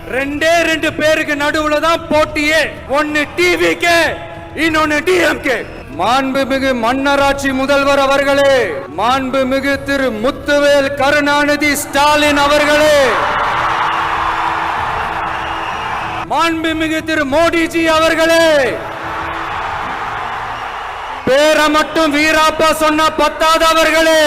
ரெண்டு பேருக்கு நடுவுல தான் போட்டியே. ஒன்னு டிவிகே, இன்னொன்னு டிஎம்கே. மாண்புமிகு மன்னராட்சி முதல்வர் அவர்களே, மாண்புமிகு திரு முத்துவேல் கருணாநிதி ஸ்டாலின் அவர்களே, மாண்புமிகு திரு மோடிஜி அவர்களே, பேரை மட்டும் வீராப்பா சொன்ன பத்தாதவர்களே,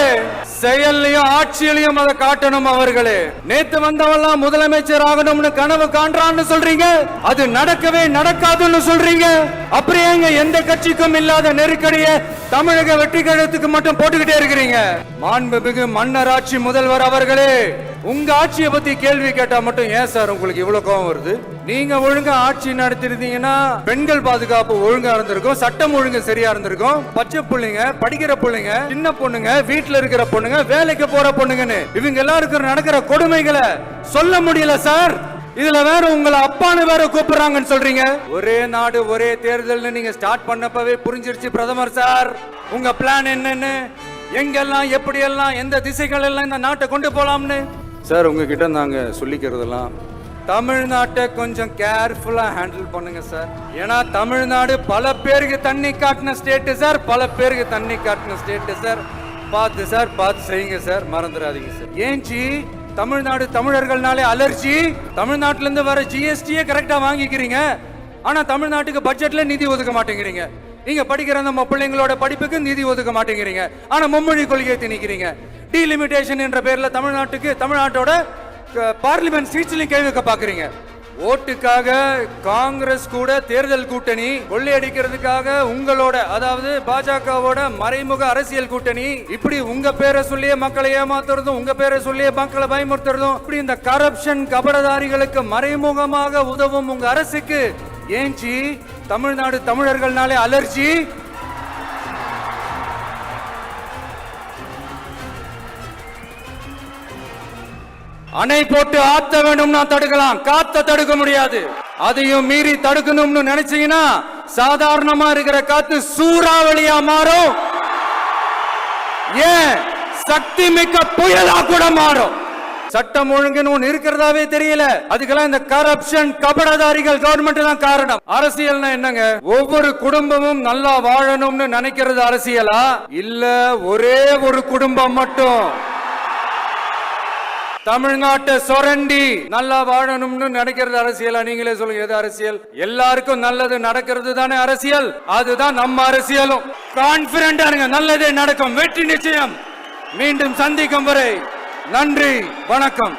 செயல்லையும் ஆட்சியிலையும் அதை காட்டணும் அவர்களே. நேத்து வந்தவெல்லாம் முதலமைச்சர் ஆகணும்னு கனவு காண்றான்னு சொல்றீங்க, அது நடக்கவே நடக்காதுன்னு சொல்றீங்க. அப்படியே எந்த கட்சிக்கும் இல்லாத நெருக்கடிய தமிழக வெற்றி கழகத்துக்கு மட்டும் போட்டுக்கிட்டே இருக்கிறீங்க. மாண்புமிகு மன்னராட்சி முதல்வர் அவர்களே, உங்க ஆட்சியை பத்தி கேள்வி கேட்டா மட்டும் ஏன் சார் உங்களுக்கு இவ்வளவு கோபம் வருது? நீங்க ஒழுங்கா ஆட்சி நடத்திருந்தீங்கன்னா பெண்கள் பாதுகாப்பு ஒழுங்கா இருந்திருக்கும், சட்டம் ஒழுங்கு சரியா இருந்திருக்கும். பச்சை பிள்ளைங்க, படிக்கிற பிள்ளைங்க, சின்ன பொண்ணுங்க, வீட்டுல இருக்கிற பொண்ணுங்க, வேலைக்கு போற பொண்ணுங்கன்னு இவங்க எல்லாருக்கும் நடக்கிற கொடுமைகளை சொல்ல முடியல சார். இதுல வேற உங்களை அப்பான்னு வேற கூப்பிடுறாங்கன்னு சொல்றீங்க. ஒரே நாடு ஒரே தேர்தல் நீங்க ஸ்டார்ட் பண்ணப்பவே புரிஞ்சிருச்சு பிரதமர் சார் உங்க பிளான் என்னன்னு, எங்கெல்லாம் எப்படியெல்லாம் எந்த திசைகள் எல்லாம் இந்த நாட்டை கொண்டு போலாம்னு. சார் உங்ககிட்ட நாங்க சொல்லிக்கிறதெல்லாம் தமிழ்நாட்டை கொஞ்சம் கேர்ஃபுல்லா ஹேண்டில் பண்ணுங்க சார். ஏன்னா தமிழ்நாடு பல பேருக்கு தண்ணி காட்டின ஸ்டேட் சார், பல பேருக்கு தண்ணி காட்டின ஸ்டேட் சார். பார்த்து சார், பார்த்து செய்யுங்க சார், மறந்துடாதீங்க சார். ஏன்ச்சி தமிழ்நாடு தமிழர்கள்னாலே அலர்ஜி. தமிழ்நாட்டுல இருந்து வர ஜிஎஸ்டியே கரெக்டா வாங்கிக்கிறீங்க, ஆனா தமிழ்நாட்டுக்கு பட்ஜெட்ல நிதி ஒதுக்க மாட்டேங்கிறீங்க. நீங்க படிக்கிற நம்ம பிள்ளைங்களோட படிப்புக்கு நிதி ஒதுக்க மாட்டேங்கிறீங்க, ஆனா மும்மொழி கொள்கையை திணிக்கிறீங்க. டீலிமிட்டேஷன் என்ற பேர்ல தமிழ்நாட்டோட பார்லிமெண்ட் சீட்ஸ்லயும் கேள்வி வைக்க பாக்குறீங்க. ஓட்டுக்காக காங்கிரஸ் கூட தேர்தல் கூட்டணி, கொள்ளையடிக்கிறதுக்காக உங்களோட அதாவது பாஜகவோட மறைமுக அரசியல் கூட்டணி. இப்படி உங்க பேரை சொல்லியே மக்களை ஏமாத்துறதும், உங்க பேரை சொல்லியே மக்களை பயமுறுத்துறதும், இப்படி இந்த கரப்ஷன் கபடதாரிகளுக்கு மறைமுகமாக உதவும் உங்க அரசுக்கு ஏன்ச்சி தமிழ்நாடு தமிழர்கள்னாலே அலர்ஜி? அணை போட்டு ஆத்த வேணும்னா தடுக்கலாம், காத்த தடுக்க முடியாது. அதையும் மீறி தடுக்கணும்னு நினைச்சீங்கன்னா சாதாரணமா இருக்கிற காத்து சூறாவளியா மாறும், ஏன் சக்தி மிக்க புயலா கூட மாறும். சட்டம் ஒழுங்குன்னு ஒண்ணு இருக்கிறதாவே தெரியல. அதுக்கெல்லாம் இந்த கரப்ஷன் கபடதாரிகள் கவர்மெண்ட் தான் காரணம். அரசியல்னா என்னங்க? ஒவ்வொரு குடும்பமும் நல்லா வாழணும்னு நினைக்கிறது அரசியலா? இல்ல ஒரே ஒரு குடும்பம் மட்டும் தமிழ்நாட்டை சுரண்டி நல்லா வாழணும்னு நினைக்கிறது அரசியலா? நீங்களே சொல்லுங்க, எது அரசியல்? எல்லாருக்கும் நல்லது நடக்கிறது தானே அரசியல். அதுதான் நம்ம அரசியலும். கான்பிடண்டா இருங்க, நல்லதே நடக்கும், வெற்றி நிச்சயம். மீண்டும் சந்திக்கும் வரை நன்றி, வணக்கம்.